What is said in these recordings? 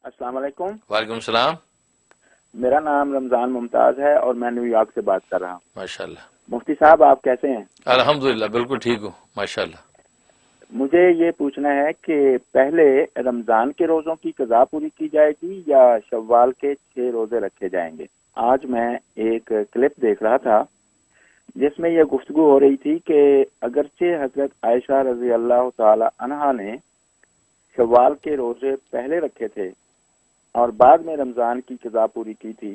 अस्सलाम वालेकुम। वालेकुम सलाम। मेरा नाम रमज़ान मुमताज़ है और मैं न्यूयॉर्क से बात कर रहा हूँ। माशाल्लाह। मुफ्ती साहब, आप कैसे हैं? अल्हम्दुलिल्लाह बिल्कुल ठीक हूँ माशाल्लाह। मुझे ये पूछना है कि पहले रमज़ान के रोज़ों की क़ज़ा पूरी की जाएगी या शव्वाल के 6 रोज़े रखे जाएंगे। आज मैं एक क्लिप देख रहा था जिसमें यह गुफ्तगू हो रही थी कि अगरचे हज़रत आयशा रज़ी अल्लाह ताला अन्हा ने शव्वाल के रोज़े पहले रखे थे और बाद में रमज़ान की क़ज़ा पूरी की थी,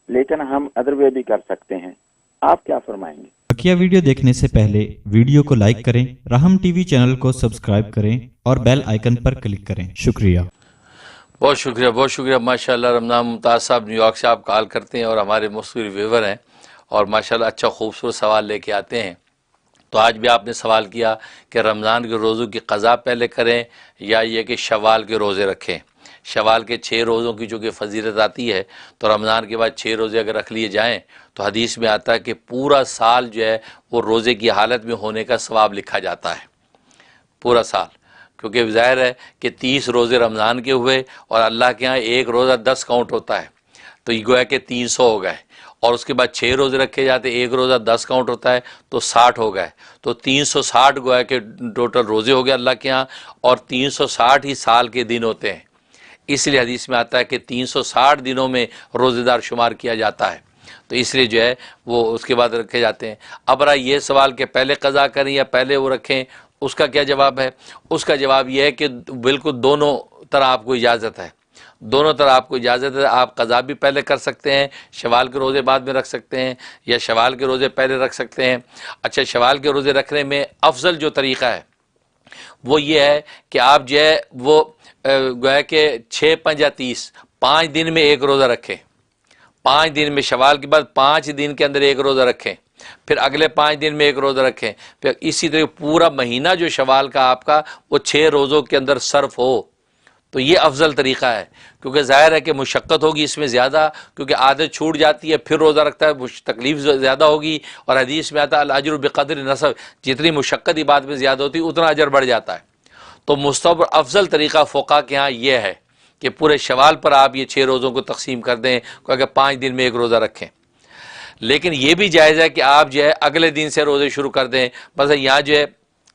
लेकिन हम अदर वे भी कर सकते हैं। आप क्या फरमाएंगे? बकिया वीडियो देखने से पहले वीडियो को लाइक करें, राहम टीवी चैनल को सब्सक्राइब करें और बेल आइकन पर क्लिक करें। शुक्रिया। बहुत शुक्रिया, बहुत शुक्रिया। माशाल्लाह रमज़ान मुमताज़ साहब न्यूयॉर्क से आप कॉल करते हैं और हमारे मुस्लिम व्यूवर हैं और माशाल्लाह अच्छा खूबसूरत सवाल लेके आते हैं। तो आज भी आपने सवाल किया कि रमज़ान के रोज़ों की क़ज़ा पहले करें या ये कि शव्वाल के रोज़े रखें। शव्वाल के 6 रोज़ों की चूँकि फजीलत आती है तो रमज़ान के बाद 6 रोज़े अगर रख लिए जाएँ तो हदीस में आता है कि पूरा साल जो है वो रोज़े की हालत में होने का सवाब लिखा जाता है, पूरा साल। क्योंकि ज़ाहिर है कि 30 रोज़े रमज़ान के हुए और अल्लाह के यहाँ एक रोज़ा 10 काउंट होता है, तो ये गोया कि 300 हो गए। और उसके बाद 6 रोज़े रखे जाते, एक रोज़ा 10 काउंट होता है तो 60 हो गए। तो 360 गोया के टोटल रोज़े हो गए अल्लाह के यहाँ, और 360 ही साल के दिन होते हैं। इसलिए हदीस में आता है कि 360 दिनों में रोज़ेदार शुमार किया जाता है, तो इसलिए जो है वो उसके बाद रखे जाते हैं। अब रहा ये सवाल कि पहले क़ज़ा करें या पहले वो रखें, उसका क्या जवाब है? उसका जवाब यह है कि बिल्कुल दोनों तरह आपको इजाज़त है, दोनों तरह आपको इजाज़त है। आप क़ज़ा भी पहले कर सकते हैं, शवाल के रोज़े बाद में रख सकते हैं, या शवाल के रोज़े पहले रख सकते हैं। अच्छा, शवाल के रोज़े रखने में अफजल जो तरीक़ा है वो ये है कि आप जो है वो गोया के 6, 5 या 30 5 दिन में एक रोज़ा रखें। 5 दिन में, शवाल के बाद 5 दिन के अंदर एक रोज़ा रखें, फिर अगले 5 दिन में एक रोज़ा रखें, फिर इसी तरह पूरा महीना जो शवाल का आपका वो 6 रोज़ों के अंदर सर्फ हो। तो ये अफजल तरीक़ा है, क्योंकि ज़ाहिर है कि मुशक्क़त होगी इसमें ज़्यादा, क्योंकि आदत छूट जाती है फिर रोज़ा रखता है, तकलीफ़ ज़्यादा होगी। और हदीस में आता है अल अज्रु बिक़द्रि नसब, जितनी मुशक्क़त इबादत में ज़्यादा होती है उतना अजर बढ़ जाता है। तो मुस्तहब अफजल तरीक़ा फ़ुक़हा के यहाँ ये है कि पूरे शवाल पर आप ये 6 रोज़ों को तकसीम कर दें, क्योंकि 5 दिन में एक रोज़ा रखें। लेकिन ये भी जायज़ है कि आप जो है अगले दिन से रोज़े शुरू कर दें। बस यहाँ जो है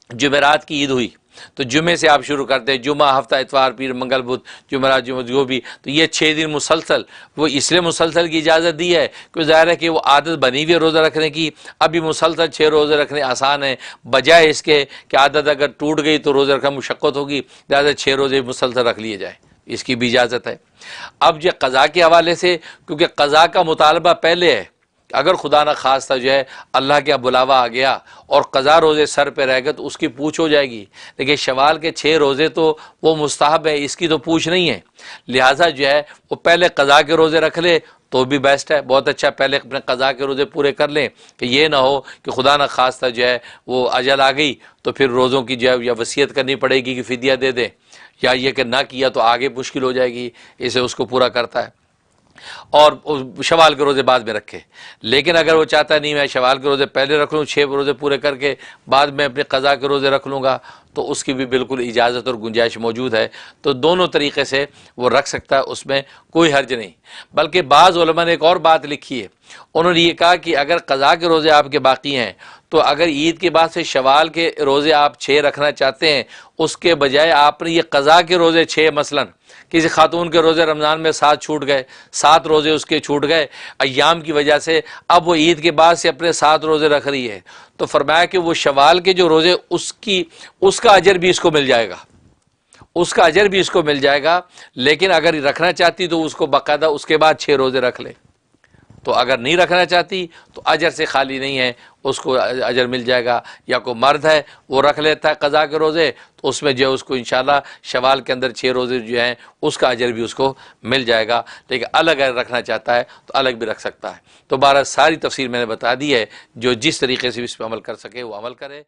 जुमेरात की ईद हुई तो जुमे से आप शुरू करते हैं, जुमा, हफ्ता, इतवार, पीर, मंगल, बुध, जुमेरात, जुमा, जो भी, तो ये 6 दिन मुसलसल। वो इसलिए मुसलसल की इजाज़त दी है क्योंकि ज़ाहिर है कि वो आदत बनी हुई है रोज़ा रखने की। अभी मुसलसल 6 रोज़े रखने आसान है, बजाय इसके कि आदत अगर टूट गई तो रोज़ा रखना मुशक्क़त होगी, लिहाजा 6 रोज़े मुसलसल रख लिए जाए, इसकी भी इजाज़त है। अब जो क़ज़ा के हवाले से, क्योंकि क़ज़ा का मुतालबा पहले है, अगर खुदा न खास्ता जो है अल्लाह के बुलावा आ गया और क़ज़ा रोज़े सर पे रह गए तो उसकी पूछ हो जाएगी। लेकिन शवाल के 6 रोज़े तो वो मुस्ताहब है, इसकी तो पूछ नहीं है। लिहाजा जो है वो पहले क़ज़ा के रोज़े रख ले तो भी बेस्ट है, बहुत अच्छा। पहले अपने क़ज़ा के रोज़े पूरे कर लें कि ये ना हो कि खुदा न खास्ता जो है वो अजल आ गई तो फिर रोज़ों की जो है या वसीयत करनी पड़ेगी कि फ़िदिया दे दें, या ये कि ना किया तो आगे मुश्किल हो जाएगी, इसे उसको पूरा करता है। और शवाल के रोज़े बाद में रखे। लेकिन अगर वो चाहता नहीं मैं शवाल के रोज़े पहले रख लूँ, 6 रोज़े पूरे करके बाद में अपने क़ज़ा के रोज़े रख लूँगा, तो उसकी भी बिल्कुल इजाज़त और गुंजाइश मौजूद है। तो दोनों तरीक़े से वो रख सकता है, उसमें कोई हर्ज नहीं। बल्कि बाज़ उलमा ने एक और बात लिखी है, उन्होंने ये कहा कि अगर क़ज़ा के रोज़े आपके बाकी हैं तो अगर ईद के बाद से शवाल के रोज़े आप 6 रखना चाहते हैं, उसके बजाय आपने ये क़ज़ा के रोज़े 6, मसलन किसी खातून के रोज़े रमज़ान में 7 छूट गए, 7 रोज़े उसके छूट गए अय्याम की वजह से, अब वो ईद के बाद से अपने 7 रोज़े रख रही है, तो फरमाया कि वो शवाल के जो रोज़े उसका अजर भी इसको मिल जाएगा, उसका अजर भी इसको मिल जाएगा। लेकिन अगर रखना चाहती तो उसको बाकायदा उसके बाद 6 रोज़े रख ले। तो अगर नहीं रखना चाहती तो अजर से खाली नहीं है, उसको अजर मिल जाएगा। या कोई मर्द है वो रख लेता है क़ज़ा के रोज़े, तो उसमें जो है उसको इंशाल्लाह शवाल के अंदर 6 रोज़े जो हैं उसका अजर भी उसको मिल जाएगा। लेकिन अलग अगर रखना चाहता है तो अलग भी रख सकता है। तो बारह सारी तफसीर मैंने बता दी है, जो जिस तरीके से इस पर अमल कर सके वो अमल करे।